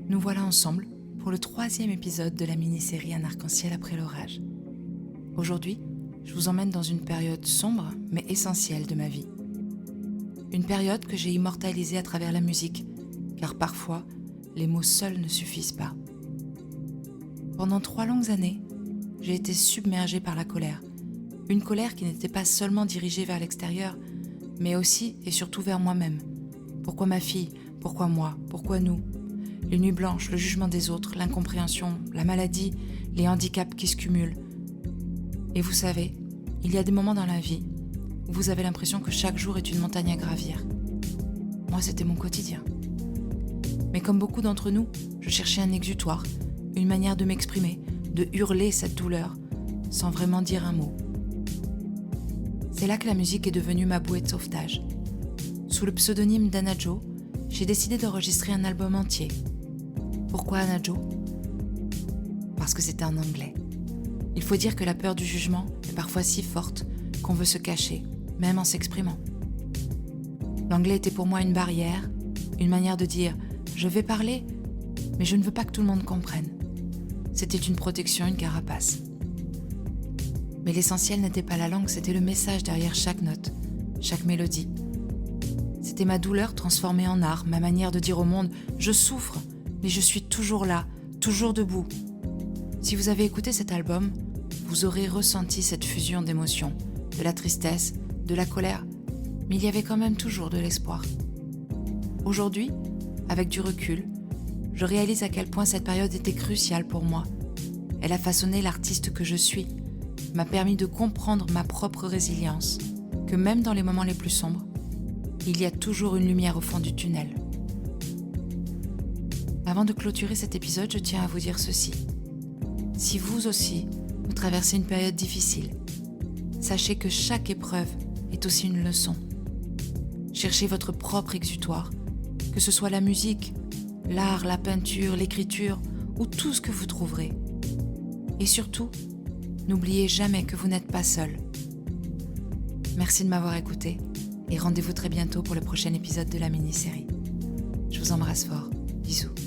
Nous voilà ensemble pour le 3e épisode de la mini-série Un arc-en-ciel après l'orage. Aujourd'hui, je vous emmène dans une période sombre mais essentielle de ma vie. Une période que j'ai immortalisée à travers la musique, car parfois, les mots seuls ne suffisent pas. Pendant 3 longues années, j'ai été submergée par la colère. Une colère qui n'était pas seulement dirigée vers l'extérieur, mais aussi et surtout vers moi-même. Pourquoi ma fille ? Pourquoi moi ? Pourquoi nous ? Les nuits blanches, le jugement des autres, l'incompréhension, la maladie, les handicaps qui se cumulent. Et vous savez, il y a des moments dans la vie où vous avez l'impression que chaque jour est une montagne à gravir. Moi, c'était mon quotidien. Mais comme beaucoup d'entre nous, je cherchais un exutoire, une manière de m'exprimer, de hurler cette douleur, sans vraiment dire un mot. C'est là que la musique est devenue ma bouée de sauvetage. Sous le pseudonyme d'Anna Jo, j'ai décidé d'enregistrer un album entier. Pourquoi Anna Jo ? Parce que c'était en anglais. Il faut dire que la peur du jugement est parfois si forte qu'on veut se cacher, même en s'exprimant. L'anglais était pour moi une barrière, une manière de dire « je vais parler, mais je ne veux pas que tout le monde comprenne ». C'était une protection, une carapace. Mais l'essentiel n'était pas la langue, c'était le message derrière chaque note, chaque mélodie. C'était ma douleur transformée en art, ma manière de dire au monde « je souffre, mais je suis toujours là, toujours debout ». Si vous avez écouté cet album, vous aurez ressenti cette fusion d'émotions, de la tristesse, de la colère, mais il y avait quand même toujours de l'espoir. Aujourd'hui, avec du recul, je réalise à quel point cette période était cruciale pour moi. Elle a façonné l'artiste que je suis, m'a permis de comprendre ma propre résilience, que même dans les moments les plus sombres, il y a toujours une lumière au fond du tunnel. Avant de clôturer cet épisode, je tiens à vous dire ceci. Si vous aussi, vous traversez une période difficile, sachez que chaque épreuve est aussi une leçon. Cherchez votre propre exutoire, que ce soit la musique, l'art, la peinture, l'écriture ou tout ce que vous trouverez. Et surtout, n'oubliez jamais que vous n'êtes pas seul. Merci de m'avoir écouté et rendez-vous très bientôt pour le prochain épisode de la mini-série. Je vous embrasse fort. Bisous.